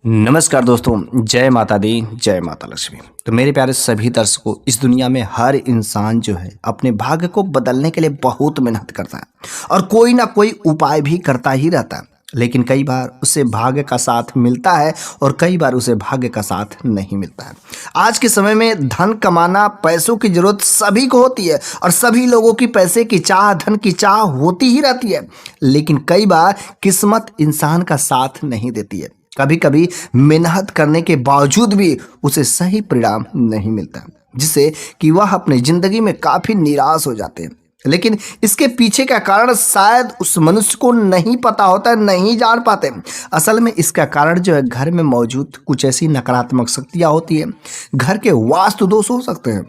नमस्कार दोस्तों, जय माता दी, जय माता लक्ष्मी। तो मेरे प्यारे सभी दर्शकों, इस दुनिया में हर इंसान जो है अपने भाग्य को बदलने के लिए बहुत मेहनत करता है और कोई ना कोई उपाय भी करता ही रहता है। लेकिन कई बार उसे भाग्य का साथ मिलता है और कई बार उसे भाग्य का साथ नहीं मिलता है। आज के समय में धन कमाना, पैसों की जरूरत सभी को होती है और सभी लोगों की पैसे की चाह, धन की चाह होती ही रहती है। लेकिन कई बार किस्मत इंसान का साथ नहीं देती है। कभी कभी मेहनत करने के बावजूद भी उसे सही परिणाम नहीं मिलता, जिससे कि वह अपनी जिंदगी में काफी निराश हो जाते हैं। लेकिन इसके पीछे का कारण शायद उस मनुष्य को नहीं पता होता है, नहीं जान पाते। असल में इसका कारण जो है घर में मौजूद कुछ ऐसी नकारात्मक शक्तियां होती है। घर के वास्तु दोष हो सकते हैं,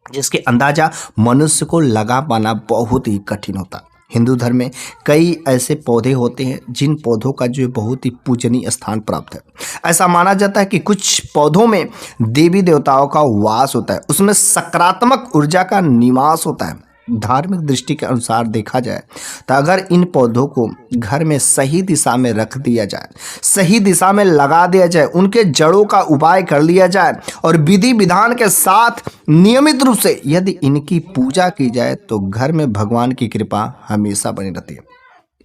जिसके अंदाजा मनुष्य को लगा पाना बहुत ही कठिन होता है। हिंदू धर्म में कई ऐसे पौधे होते हैं जिन पौधों का जो बहुत ही पूजनीय स्थान प्राप्त है। ऐसा माना जाता है कि कुछ पौधों में देवी देवताओं का वास होता है, उसमें सकारात्मक ऊर्जा का निवास होता है। धार्मिक दृष्टि के अनुसार देखा जाए तो अगर इन पौधों को घर में सही दिशा में रख दिया जाए, सही दिशा में लगा दिया जाए, उनके जड़ों का उपाय कर लिया जाए और विधि विधान के साथ नियमित रूप से यदि इनकी पूजा की जाए तो घर में भगवान की कृपा हमेशा बनी रहती है।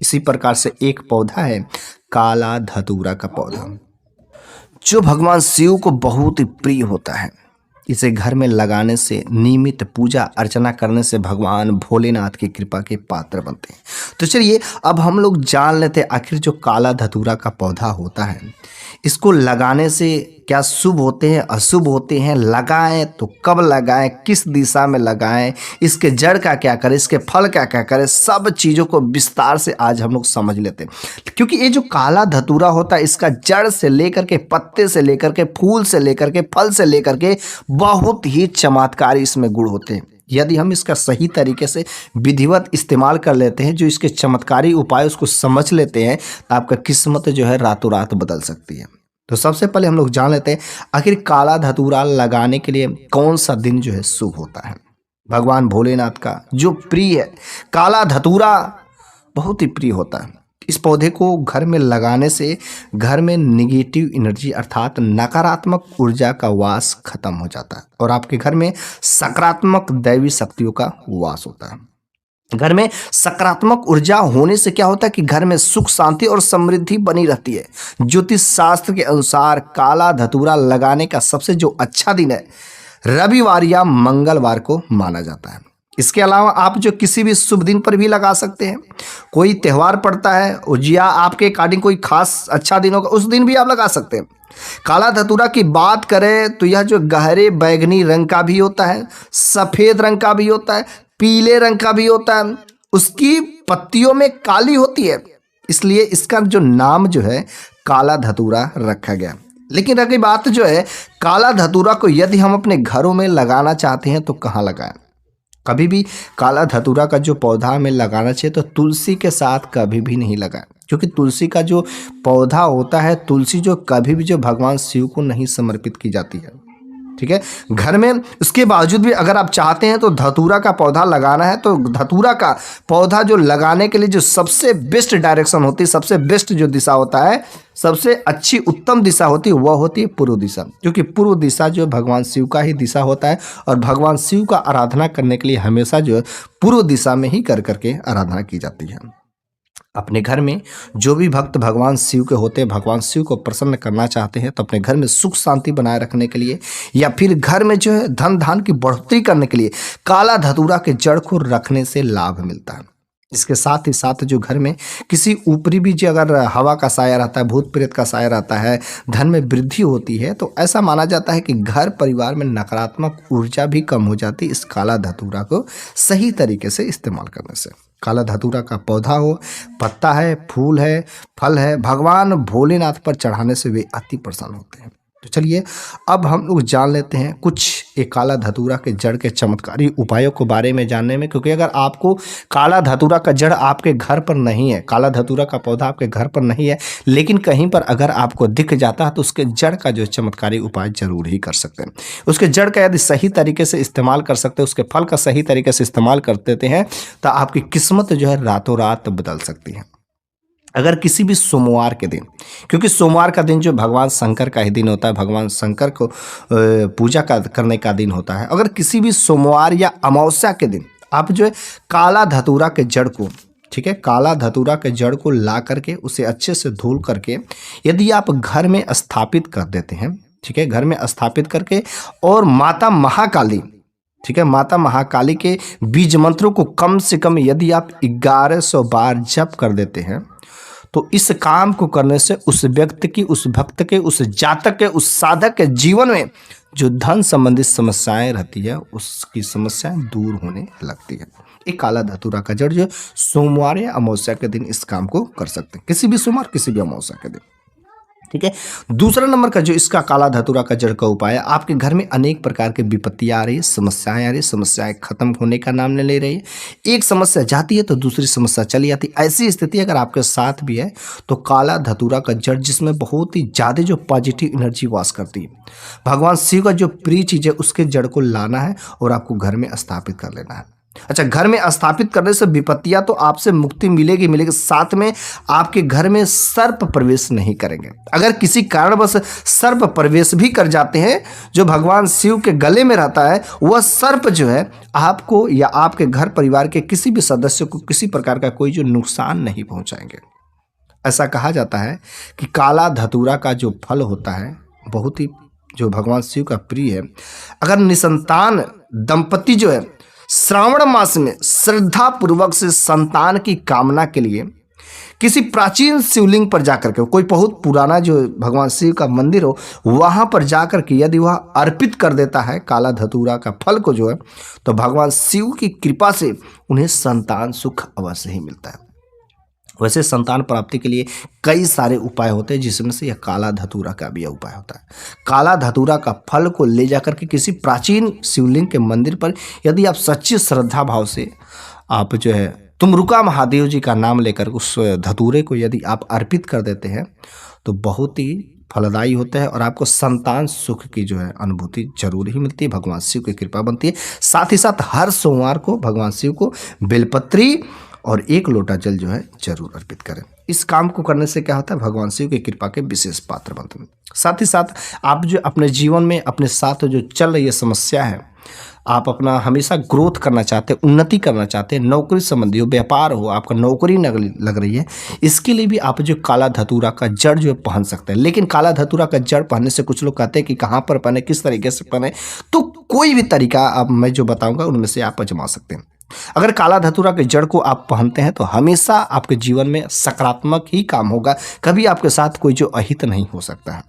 इसी प्रकार से एक पौधा है काला धतूरा का पौधा, जो भगवान शिव को बहुत ही प्रिय होता है। इसे घर में लगाने से, नियमित पूजा अर्चना करने से भगवान भोलेनाथ की कृपा के पात्र बनते हैं। तो चलिए अब हम लोग जान लेते हैं आखिर जो काला धतूरा का पौधा होता है, इसको लगाने से क्या शुभ होते हैं, अशुभ होते हैं, लगाएं तो कब लगाएं, किस दिशा में लगाएं, इसके जड़ का क्या करें, इसके फल क्या क्या करें, सब चीज़ों को विस्तार से आज हम लोग समझ लेते हैं। क्योंकि ये जो काला धतूरा होता है, इसका जड़ से लेकर के, पत्ते से लेकर के, फूल से लेकर के, फल से लेकर के बहुत ही चमत्कारी इसमें गुण होते हैं। यदि हम इसका सही तरीके से विधिवत इस्तेमाल कर लेते हैं, जो इसके चमत्कारी उपाय उसको समझ लेते हैं, तो आपका किस्मत जो है रातों रात बदल सकती है। तो सबसे पहले हम लोग जान लेते हैं आखिर काला धतूरा लगाने के लिए कौन सा दिन जो है शुभ होता है। भगवान भोलेनाथ का जो प्रिय है काला धतूरा बहुत ही प्रिय होता है। इस पौधे को घर में लगाने से घर में निगेटिव एनर्जी अर्थात नकारात्मक ऊर्जा का वास खत्म हो जाता है और आपके घर में सकारात्मक दैवी शक्तियों का वास होता है। घर में सकारात्मक ऊर्जा होने से क्या होता है कि घर में सुख, शांति और समृद्धि बनी रहती है। ज्योतिष शास्त्र के अनुसार काला धतूरा लगाने का सबसे जो अच्छा दिन है रविवार या मंगलवार को माना जाता है। इसके अलावा आप जो किसी भी शुभ दिन पर भी लगा सकते हैं। कोई त्यौहार पड़ता है या आपके अकॉर्डिंग कोई खास अच्छा दिन होगा, उस दिन भी आप लगा सकते हैं। काला धतूरा की बात करें तो यह जो गहरे बैगनी रंग का भी होता है, सफ़ेद रंग का भी होता है, पीले रंग का भी होता है, उसकी पत्तियों में काली होती है, इसलिए इसका जो नाम जो है काला धतूरा रखा गया। लेकिन अगली बात जो है काला धतूरा को यदि हम अपने घरों में लगाना चाहते हैं तो कहाँ लगाएं। कभी भी काला धतूरा का जो पौधा हमें लगाना चाहिए तो तुलसी के साथ कभी भी नहीं लगाएं, क्योंकि तुलसी का जो पौधा होता है, तुलसी जो कभी भी जो भगवान शिव को नहीं समर्पित की जाती है। ठीक है, घर में उसके बावजूद भी अगर आप चाहते हैं तो धतूरा का पौधा लगाना है तो धतूरा का पौधा जो लगाने के लिए जो सबसे बेस्ट डायरेक्शन होती है, सबसे बेस्ट जो दिशा होता है, सबसे अच्छी उत्तम दिशा होती है, वह होती है पूर्व दिशा। क्योंकि पूर्व दिशा जो भगवान शिव का ही दिशा होता है और भगवान शिव का आराधना करने के लिए हमेशा जो है पूर्व दिशा में ही कर करके आराधना की जाती है। अपने घर में जो भी भक्त भगवान शिव के होते हैं, भगवान शिव को प्रसन्न करना चाहते हैं, तो अपने घर में सुख शांति बनाए रखने के लिए या फिर घर में जो है धन धान की बढ़ोतरी करने के लिए काला धतूरा के जड़ को रखने से लाभ मिलता है। इसके साथ ही साथ जो घर में किसी ऊपरी भी जो अगर हवा का साया रहता है, भूत प्रेत का साया रहता है, धन में वृद्धि होती है, तो ऐसा माना जाता है कि घर परिवार में नकारात्मक ऊर्जा भी कम हो जाती है इस काला धतूरा को सही तरीके से इस्तेमाल करने से। काला धतूरा का पौधा हो, पत्ता है, फूल है, फल है, भगवान भोलेनाथ पर चढ़ाने से वे अति प्रसन्न होते हैं। तो चलिए अब हम लोग जान लेते हैं कुछ एक काला धतूरा के जड़ के चमत्कारी उपायों के बारे में जानने में। क्योंकि अगर आपको काला धतूरा का जड़ आपके घर पर नहीं है, काला धतूरा का पौधा आपके घर पर नहीं है, लेकिन कहीं पर अगर आपको दिख जाता है तो उसके जड़ का जो चमत्कारी उपाय जरूर ही कर सकते हैं। उसके जड़ का यदि सही तरीके से इस्तेमाल कर सकते हैं, उसके फल का सही तरीके से इस्तेमाल कर देते हैं, तो आपकी किस्मत जो है रातों रात बदल सकती है। अगर किसी भी सोमवार के दिन, क्योंकि सोमवार का दिन जो भगवान शंकर का ही दिन होता है, भगवान शंकर को पूजा करने का दिन होता है, अगर किसी भी सोमवार या अमावस्या के दिन आप जो है काला धतूरा के जड़ को, ठीक है, काला धतूरा के जड़ को ला करके उसे अच्छे से धुल करके यदि आप घर में स्थापित कर देते हैं, ठीक है, घर में स्थापित करके और माता महाकाली, ठीक है, माता महाकाली के बीज मंत्रों को कम से कम यदि आप 1100 बार जप कर देते हैं तो इस काम को करने से उस व्यक्ति की, उस भक्त के, उस जातक के, उस साधक के जीवन में जो धन संबंधित समस्याएं रहती है उसकी समस्याएं दूर होने लगती है। एक काला धतूरा का जड़ जो सोमवार या अमावस्या के दिन इस काम को कर सकते हैं, किसी भी सोमवार किसी भी अमावस्या के दिन, ठीक है। दूसरा नंबर का जो इसका काला धतूरा का जड़ का उपाय है, आपके घर में अनेक प्रकार की विपत्तियां आ रही है, समस्याएं आ रही है, समस्याएं खत्म होने का नाम नहीं ले रही है, एक समस्या जाती है तो दूसरी समस्या चली आती है, ऐसी स्थिति अगर आपके साथ भी है तो काला धतूरा का जड़ जिसमें बहुत ही ज़्यादा जो पॉजिटिव एनर्जी वास करती है, भगवान शिव का जो प्रिय चीज़ है उसके जड़ को लाना है और आपको घर में स्थापित कर लेना है। अच्छा, घर में स्थापित करने से विपत्तियां तो आपसे मुक्ति मिलेगी मिलेगी, साथ में आपके घर में सर्प प्रवेश नहीं करेंगे। अगर किसी कारणवश सर्प प्रवेश भी कर जाते हैं, जो भगवान शिव के गले में रहता है, वह सर्प जो है आपको या आपके घर परिवार के किसी भी सदस्य को किसी प्रकार का कोई जो नुकसान नहीं पहुंचाएंगे। ऐसा कहा जाता है कि काला धतूरा का जो फल होता है बहुत ही जो भगवान शिव का प्रिय है। अगर निसंतान दंपति जो है श्रावण मास में श्रद्धा पूर्वक से संतान की कामना के लिए किसी प्राचीन शिवलिंग पर जाकर के, कोई बहुत पुराना जो भगवान शिव का मंदिर हो वहां पर जाकर के यदि वह अर्पित कर देता है काला धतूरा का फल को जो है, तो भगवान शिव की कृपा से उन्हें संतान सुख अवश्य ही मिलता है। वैसे संतान प्राप्ति के लिए कई सारे उपाय होते हैं, जिसमें से यह काला धतूरा का भी उपाय होता है। काला धतूरा का फल को ले जाकर के किसी प्राचीन शिवलिंग के मंदिर पर यदि आप सच्ची श्रद्धा भाव से आप जो है तुमरुका महादेव जी का नाम लेकर उस धतूरे को यदि आप अर्पित कर देते हैं तो बहुत ही फलदायी होता है और आपको संतान सुख की जो है अनुभूति जरूर ही मिलती है, भगवान शिव की कृपा बनती है। साथ ही साथ हर सोमवार को भगवान शिव को बेलपत्री और 1 लोटा जल जो है जरूर अर्पित करें। इस काम को करने से क्या होता है, भगवान शिव की कृपा के विशेष पात्र बनते हैं। साथ ही साथ आप जो अपने जीवन में अपने साथ जो चल रही है समस्या है, आप अपना हमेशा ग्रोथ करना चाहते हैं, उन्नति करना चाहते हैं, नौकरी संबंधी हो, व्यापार हो, आपका नौकरी लग रही है, इसके लिए भी आप जो काला धतूरा का जड़ जो है पहन सकते हैं। लेकिन काला धतूरा का जड़ पहनने से कुछ लोग कहते हैं कि कहाँ पर पहने, किस तरीके से पहने, तो कोई भी तरीका अब मैं जो बताऊंगा उनमें से आप आजमा सकते हैं। अगर काला धतूरा के जड़ को आप पहनते हैं तो हमेशा आपके जीवन में सकारात्मक ही काम होगा, कभी आपके साथ कोई जो अहित नहीं हो सकता है।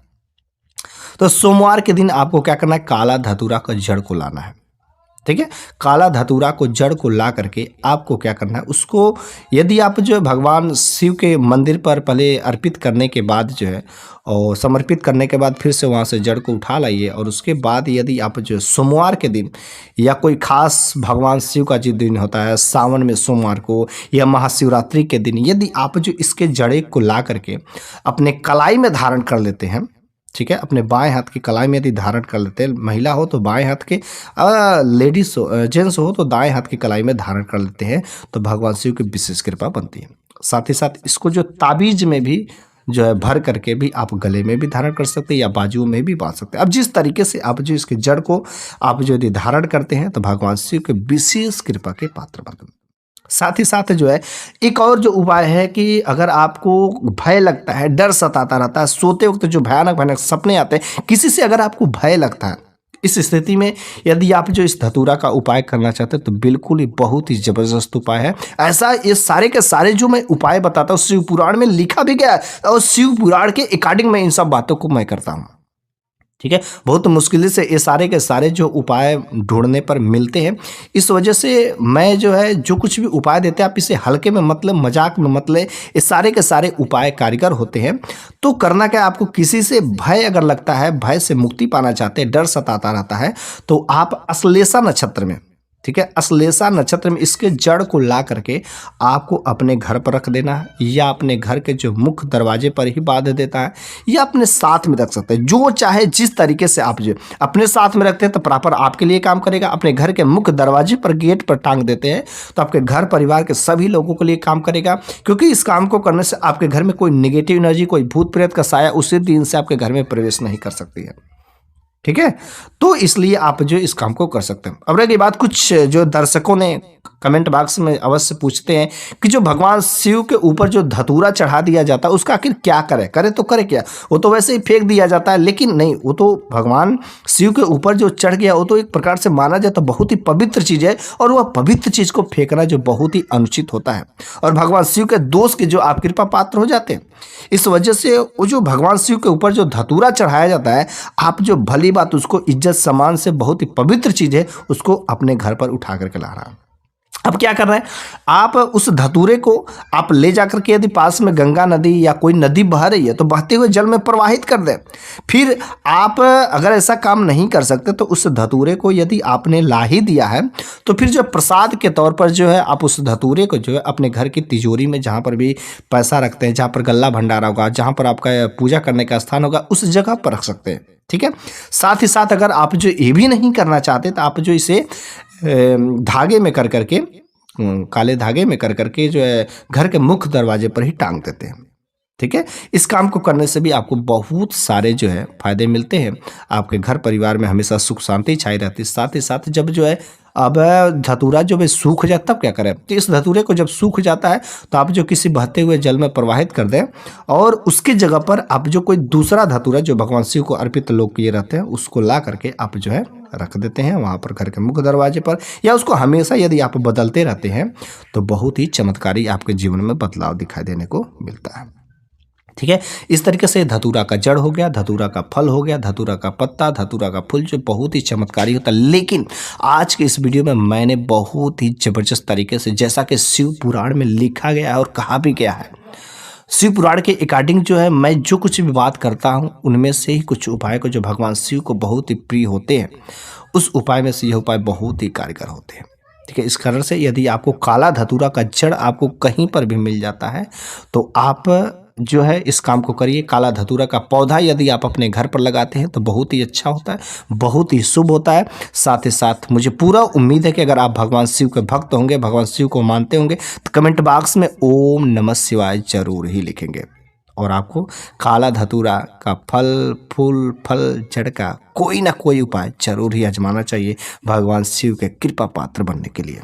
तो सोमवार के दिन आपको क्या करना है, काला धतूरा का जड़ को लाना है, ठीक है। काला धतूरा को जड़ को ला करके आपको क्या करना है, उसको यदि आप जो भगवान शिव के मंदिर पर पहले अर्पित करने के बाद जो है और समर्पित करने के बाद फिर से वहाँ से जड़ को उठा लाइए, और उसके बाद यदि आप जो सोमवार के दिन या कोई खास भगवान शिव का जो दिन होता है सावन में सोमवार को या महाशिवरात्रि के दिन, यदि आप जो इसके जड़े को ला करके अपने कलाई में धारण कर लेते हैं, ठीक है, अपने बाएं हाथ की कलाई में यदि धारण कर लेते हैं, महिला हो तो बाएं हाथ के, लेडीज हो जेंट्स हो तो दाएं हाथ की कलाई में धारण कर लेते हैं, तो भगवान शिव की विशेष कृपा बनती है। साथ ही साथ इसको जो ताबीज में भी जो है भर करके भी आप गले में भी धारण कर सकते हैं या बाजुओं में भी बांध सकते हैं। अब जिस तरीके से आप जो इसके जड़ को आप जो यदि धारण करते हैं तो भगवान शिव के विशेष कृपा के पात्र बनते हैं। साथ ही साथ जो है एक और जो उपाय है कि अगर आपको भय लगता है, डर सताता रहता है, सोते वक्त जो भयानक भयानक सपने आते हैं, किसी से अगर आपको भय लगता है, इस स्थिति में यदि आप जो इस धतूरा का उपाय करना चाहते हैं तो बिल्कुल ही बहुत ही जबरदस्त उपाय है। ऐसा ये सारे के सारे जो मैं उपाय बताता हूँ शिव पुराण में लिखा भी गया है और शिव पुराण के अकॉर्डिंग मैं इन सब बातों को मैं करता हूँ, ठीक है। बहुत मुश्किल से ये सारे के सारे जो उपाय ढूंढने पर मिलते हैं, इस वजह से मैं जो है जो कुछ भी उपाय देते हैं आप इसे हल्के में मतलब मजाक में मतलब, ये सारे के सारे उपाय कारीगर होते हैं। तो करना क्या, आपको किसी से भय अगर लगता है, भय से मुक्ति पाना चाहते हैं, डर सताता रहता है, तो आप अश्लेषा नक्षत्र में, ठीक है। अश्लेषा नक्षत्र में इसके जड़ को ला करके आपको अपने घर पर रख देना है, या अपने घर के जो मुख्य दरवाजे पर ही बांध देता है, या अपने साथ में रख सकते हैं। जो चाहे जिस तरीके से आप जो अपने साथ में रखते हैं तो प्रॉपर आपके लिए काम करेगा। अपने घर के मुख्य दरवाजे पर, गेट पर टांग देते हैं तो आपके घर परिवार के सभी लोगों के लिए काम करेगा, क्योंकि इस काम को करने से आपके घर में कोई नेगेटिव एनर्जी, कोई भूत प्रेत का साया उसी दिन से आपके घर में प्रवेश नहीं कर सकती है। ठीक है, तो इसलिए आप जो इस काम को कर सकते हैं। अब रही बात, कुछ जो दर्शकों ने कमेंट बॉक्स में अवश्य पूछते हैं कि जो भगवान शिव के ऊपर जो धतूरा चढ़ा दिया जाता है उसका आखिर क्या करे तो करे क्या? वो तो वैसे ही फेंक दिया जाता है, लेकिन नहीं, वो तो भगवान शिव के ऊपर जो चढ़ गया वो तो एक प्रकार से माना जाता बहुत ही पवित्र चीज है, और वह पवित्र चीज को फेंकना जो बहुत ही अनुचित होता है, और भगवान शिव के दोष के जो आप कृपा पात्र हो जाते हैं। इस वजह से वो जो भगवान शिव के ऊपर जो धतूरा चढ़ाया जाता है, आप जो भली बात उसको इज्जत सम्मान से, बहुत ही पवित्र चीज है, उसको अपने घर पर उठा करके ला रहा है। अब क्या कर रहे हैं आप, उस धतूरे को आप ले जाकर के यदि पास में गंगा नदी या कोई नदी बह रही है तो बहते हुए जल में प्रवाहित कर दें। फिर आप अगर ऐसा काम नहीं कर सकते तो उस धतूरे को यदि आपने ला ही दिया है तो फिर जो प्रसाद के तौर पर जो है आप उस धतूरे को जो है अपने घर की तिजोरी में, जहाँ पर भी पैसा रखते हैं, जहाँ पर गल्ला भंडारा होगा, जहाँ पर आपका पूजा करने का स्थान होगा, उस जगह पर रख सकते हैं। ठीक है, साथ ही साथ अगर आप जो ये भी नहीं करना चाहते तो आप जो इसे धागे में कर करके, काले धागे में कर करके जो है घर के मुख्य दरवाजे पर ही टांग देते हैं। ठीक है, इस काम को करने से भी आपको बहुत सारे जो है फायदे मिलते हैं। आपके घर परिवार में हमेशा सुख शांति छाई रहती है। साथ ही साथ जब जो है अब धतूरा जो है सूख जाता, तब क्या करें, तो इस धतूरे को जब सूख जाता है तो आप जो किसी बहते हुए जल में प्रवाहित कर दें, और उसकी जगह पर आप जो कोई दूसरा धतूरा जो भगवान शिव को अर्पित लोग किए रहते हैं उसको ला करके आप जो है रख देते हैं वहाँ पर घर के मुख्य दरवाजे पर, या उसको हमेशा यदि आप बदलते रहते हैं तो बहुत ही चमत्कारी आपके जीवन में बदलाव दिखाई देने को मिलता है। ठीक है, इस तरीके से धतूरा का जड़ हो गया, धतूरा का फल हो गया, धतूरा का पत्ता, धतूरा का फूल जो बहुत ही चमत्कारी होता है। लेकिन आज के इस वीडियो में मैंने बहुत ही जबरदस्त तरीके से, जैसा कि शिव पुराण में लिखा गया है और कहा भी गया है, शिव पुराण के अकॉर्डिंग जो है मैं जो कुछ भी बात करता हूँ उनमें से ही कुछ उपाय को जो भगवान शिव को बहुत ही प्रिय होते हैं, उस उपाय में से यह उपाय बहुत ही कारगर होते हैं। ठीक है, इस कारण से यदि आपको काला धतूरा का जड़ आपको कहीं पर भी मिल जाता है तो आप जो है इस काम को करिए। काला धतूरा का पौधा यदि आप अपने घर पर लगाते हैं तो बहुत ही अच्छा होता है, बहुत ही शुभ होता है। साथ ही साथ मुझे पूरा उम्मीद है कि अगर आप भगवान शिव के भक्त होंगे, भगवान शिव को मानते होंगे, तो कमेंट बॉक्स में ओम नमः शिवाय जरूर ही लिखेंगे, और आपको काला धतूरा का फल, फूल, फल, जड़ का कोई ना कोई उपाय जरूर ही आजमाना चाहिए भगवान शिव के कृपा पात्र बनने के लिए।